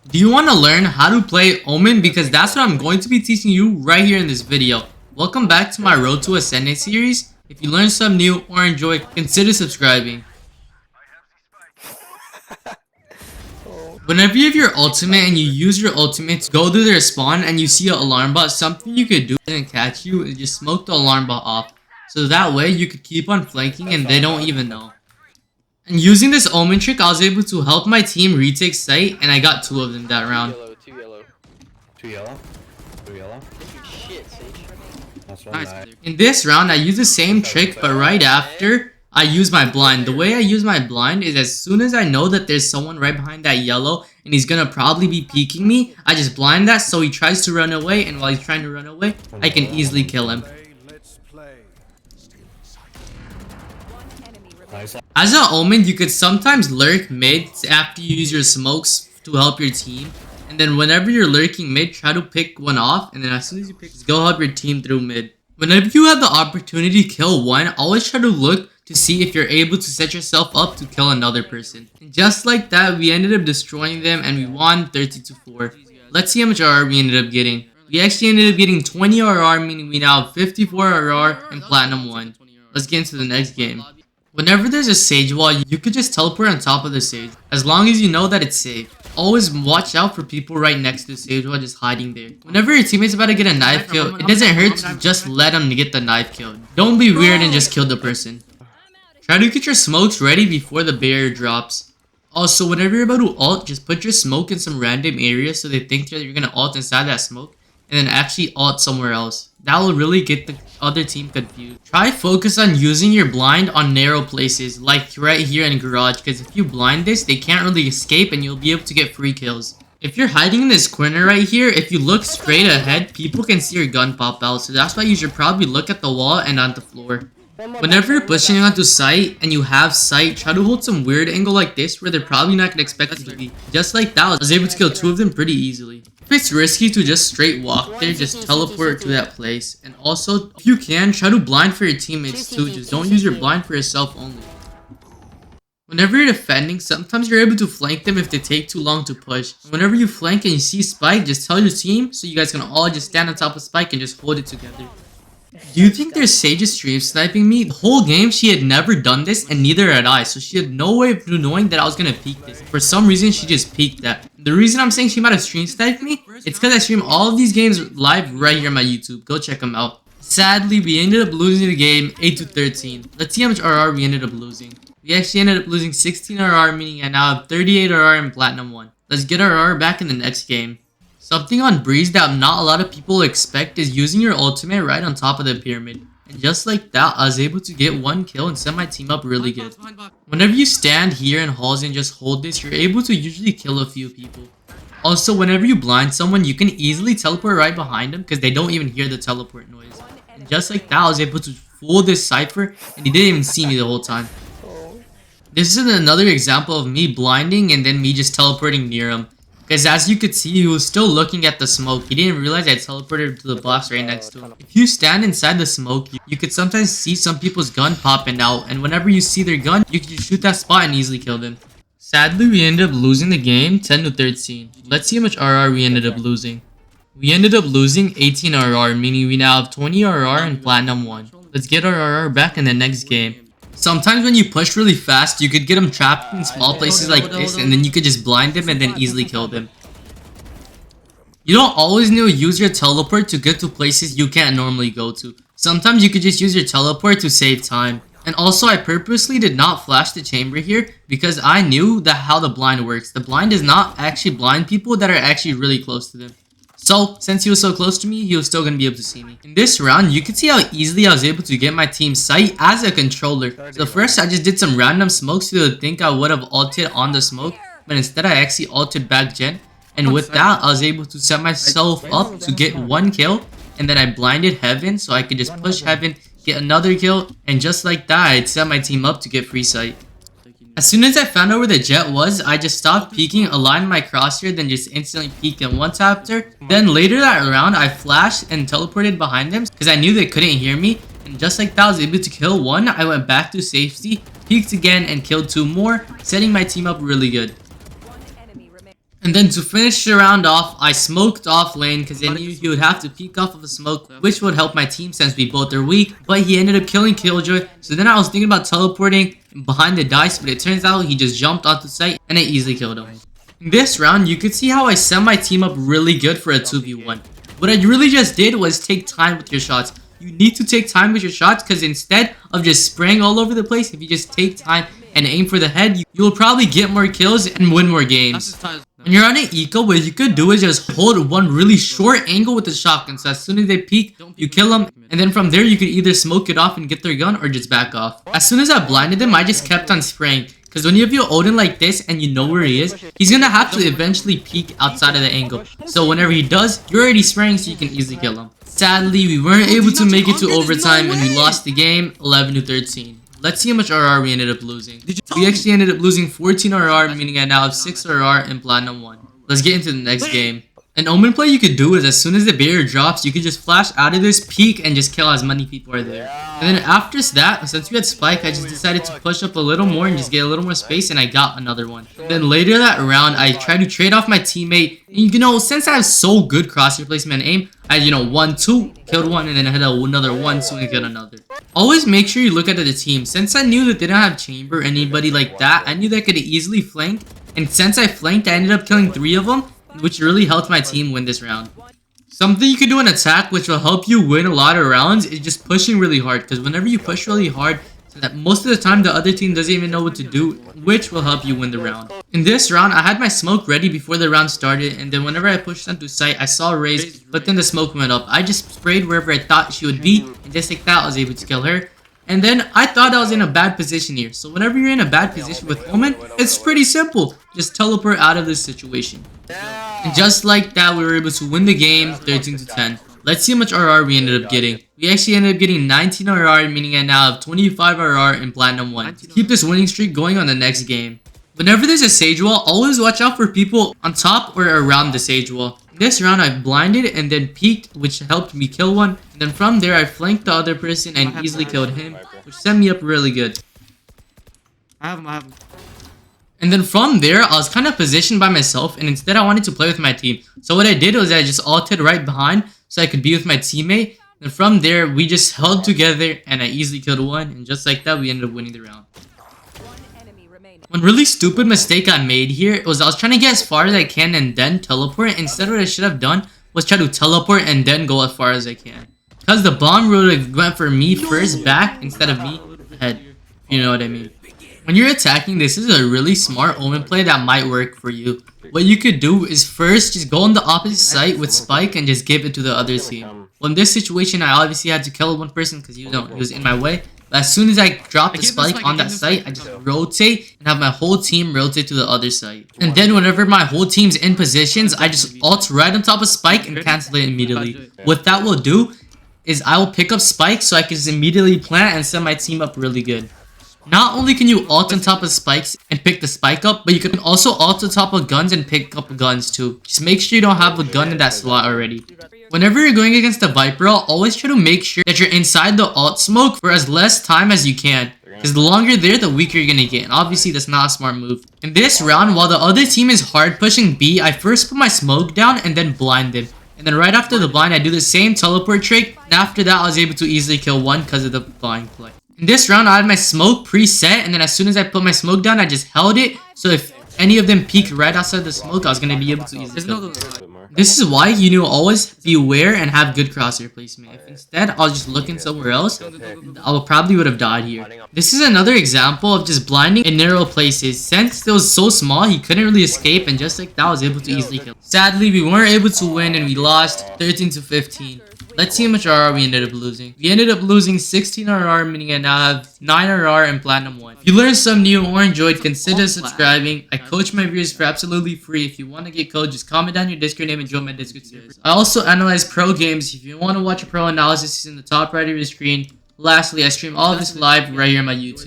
Do you want to learn how to play OMEN? Because that's what I'm going to be teaching you right here in this video. Welcome back to my Road to Ascendant series. If you learned something new or enjoy, consider subscribing. Whenever you have your ultimate and you use your ultimate to go to their spawn and you see an alarm bot, something you could do and catch you is just smoke the alarm bot off. So that way you could keep on flanking and they don't even know. And using this OMEN trick, I was able to help my team retake site, and I got 2 of them that round. Two yellow. Two yellow? Two yellow? Shit, Sage. That's one Nice. nice. In this round, I use the same trick, but right after, I use my blind. The way I use my blind is as soon as I know that there's someone right behind that yellow, and he's gonna probably be peeking me, I just blind that so he tries to run away, and while he's trying to run away, I can easily kill him. Nice. As an OMEN, you could sometimes lurk mid after you use your smokes to help your team. And then whenever you're lurking mid, try to pick one off. And then as soon as you pick, go help your team through mid. Whenever you have the opportunity to kill one, always try to look to see if you're able to set yourself up to kill another person. And just like that, we ended up destroying them and we won 30-4. Let's see how much RR we ended up getting. We actually ended up getting 20 RR, meaning we now have 54 RR and Platinum 1. Let's get into the next game. Whenever there's a sage wall, you could just teleport on top of the sage, as long as you know that it's safe. Always watch out for people right next to the sage wall just hiding there. Whenever your teammate's about to get a knife kill, it doesn't hurt to just let them get the knife kill. Don't be weird and just kill the person. Try to get your smokes ready before the barrier drops. Also, whenever you're about to ult, just put your smoke in some random area so they think that you're gonna ult inside that smoke, and then actually ult somewhere else. That will really get the other team confused. Try focus on using your blind on narrow places, like right here in garage, because if you blind this, they can't really escape and you'll be able to get free kills. If you're hiding in this corner right here, if you look straight ahead, people can see your gun pop out, so that's why you should probably look at the wall and on the floor. Whenever you're pushing onto site and you have sight, try to hold some weird angle like this where they're probably not going to expect it to be. Just like that, I was able to kill 2 of them pretty easily. If it's risky to just straight walk there, just teleport to that place. And also, if you can, try to blind for your teammates too, just don't use your blind for yourself only. Whenever you're defending, sometimes you're able to flank them if they take too long to push. Whenever you flank and you see Spike, just tell your team so you guys can all just stand on top of Spike and just hold it together. Do you think there's Sage stream sniping me? The whole game she had never done this and neither had I, so she had no way of knowing that I was gonna peek this. For some reason she just peeked that. The reason I'm saying she might have stream sniped me, it's because I stream all of these games live right here on my YouTube. Go check them out. Sadly, we ended up losing the game 8-13. Let's see how much RR we ended up losing. We actually ended up losing 16 RR, meaning I now have 38 RR and Platinum 1. Let's get RR back in the next game. Something on Breeze that not a lot of people expect is using your ultimate right on top of the pyramid. And just like that, I was able to get 1 kill and set my team up really good. Whenever you stand here in halls and just hold this, you're able to usually kill a few people. Also, whenever you blind someone, you can easily teleport right behind them because they don't even hear the teleport noise. And just like that, I was able to fool this Cypher and he didn't even see me the whole time. This is another example of me blinding and then me just teleporting near him. Because as you could see, he was still looking at the smoke. He didn't realize I teleported to the box right next to him. If you stand inside the smoke, you could sometimes see some people's gun popping out. And whenever you see their gun, you can just shoot that spot and easily kill them. Sadly, we ended up losing the game 10-13. Let's see how much RR we ended up losing. We ended up losing 18 RR, meaning we now have 20 RR and Platinum 1. Let's get our RR back in the next game. Sometimes when you push really fast, you could get them trapped in small places like this, and then you could just blind them and then easily kill them. You don't always need to use your teleport to get to places you can't normally go to. Sometimes you could just use your teleport to save time. And also, I purposely did not flash the chamber here because I knew how the blind works. The blind does not actually blind people that are actually really close to them. So, since he was so close to me, he was still going to be able to see me. In this round, you can see how easily I was able to get my team's sight as a controller. So first, I just did some random smokes so they would think I would have ulted on the smoke. But instead, I actually ulted back gen. And with that, I was able to set myself up to get 1 kill. And then I blinded Heaven so I could just push Heaven, get another kill. And just like that, I'd set my team up to get free sight. As soon as I found out where the jet was, I just stopped peeking, aligned my crosshair, then just instantly peeked him once after. Then later that round, I flashed and teleported behind them because I knew they couldn't hear me. And just like that, I was able to kill 1. I went back to safety, peeked again, and killed 2 more, setting my team up really good. And then to finish the round off, I smoked off lane because I knew he would have to peek off of a smoke, which would help my team since we both are weak, but he ended up killing Killjoy. So then I was thinking about teleporting behind the dice, but it turns out he just jumped onto site and I easily killed him. In this round, you could see how I set my team up really good for a 2v1. What I really just did was take time with your shots. You need to take time with your shots because instead of just spraying all over the place, if you just take time and aim for the head, you will probably get more kills and win more games. When you're on an eco, what you could do is just hold one really short angle with the shotgun. So as soon as they peek, you kill them. And then from there, you could either smoke it off and get their gun or just back off. As soon as I blinded them, I just kept on spraying. Because when you have your Odin like this and you know where he is, he's going to have to eventually peek outside of the angle. So whenever he does, you're already spraying so you can easily kill him. Sadly, we weren't able to make it to overtime and we lost the game 11-13. Let's see how much RR we ended up losing. We actually ended up losing 14 RR, meaning I now have 6 RR and Platinum 1. Let's get into the next game. An Omen play you could do is as soon as the barrier drops, you could just flash out of this, peek, and just kill as many people are there. And then after that, since we had Spike, I just decided to push up a little more and just get a little more space, and I got another one. Then later that round, I tried to trade off my teammate. And, you know, since I have so good crosshair placement and aim, I, 1-2, killed one, and then I had another 1-2 and killed another. Always make sure you look at the team. Since I knew that they didn't have chamber or anybody like that, I knew that I could easily flank. And since I flanked, I ended up killing 3 of them, which really helped my team win this round. Something you can do in attack which will help you win a lot of rounds is just pushing really hard. Because whenever you push really hard, so that most of the time the other team doesn't even know what to do, which will help you win the round. In this round, I had my smoke ready before the round started, and then whenever I pushed onto site, I saw Raze, but then the smoke went up. I just sprayed wherever I thought she would be, and just like that, I was able to kill her. And then I thought I was in a bad position here. So whenever you're in a bad position with Omen, it's pretty simple. Just teleport out of this situation. And just like that, we were able to win the game 13-10. Let's see how much RR we ended up getting. We actually ended up getting 19 RR, meaning I now have 25 RR in Platinum 1. To keep this winning streak going on the next game. Whenever there's a sage wall, always watch out for people on top or around the sage wall. This round I blinded and then peeked, which helped me kill one. And then from there I flanked the other person and easily killed him, which set me up really good. I have him. And then from there I was kind of positioned by myself, and instead I wanted to play with my team. So what I did was I just ulted right behind so I could be with my teammate. And from there we just held together and I easily killed one, and just like that we ended up winning the round. One really stupid mistake I made here was I was trying to get as far as I can and then teleport. Instead, what I should have done was try to teleport and then go as far as I can. Because the bomb would went for me first back instead of me head. You know what I mean. When you're attacking, this is a really smart Omen play that might work for you. What you could do is first just go on the opposite side with Spike and just give it to the other team. Well, in this situation, I obviously had to kill one person because he was in my way. But as soon as I drop the spike on that site, I just rotate and have my whole team rotate to the other site. And then whenever my whole team's in positions, I just ult right on top of Spike and cancel it immediately. What that will do is I will pick up Spike so I can just immediately plant and set my team up really good. Not only can you ult on top of spikes and pick the spike up, but you can also ult on top of guns and pick up guns too. Just make sure you don't have a gun in that slot already. Whenever you're going against the Viper, always try to make sure that you're inside the ult smoke for as less time as you can. Because the longer you're there, the weaker you're gonna get. And obviously, that's not a smart move. In this round, while the other team is hard pushing B, I first put my smoke down and then blind them. And then right after the blind, I do the same teleport trick. And after that, I was able to easily kill one because of the blind play. In this round, I had my smoke preset. And then as soon as I put my smoke down, I just held it. So if any of them peeked right outside the smoke, I was gonna be able to easily kill them. This is why you need to always be aware and have good crosshair placement. If instead I was just looking somewhere else, I probably would have died here. This is another example of just blinding in narrow places. Since it was so small, he couldn't really escape, and just like that, I was able to easily kill him. Sadly, we weren't able to win and we lost 13-15. Let's see how much RR we ended up losing. We ended up losing 16 RR, meaning I now have 9 RR and Platinum 1. If you learned something new or enjoyed, consider subscribing. I coach my viewers for absolutely free. If you want to get coached, just comment down your Discord name and join my Discord series. I also analyze pro games. If you want to watch a pro analysis, it's in the top right of your screen. Lastly, I stream all of this live right here on my YouTube.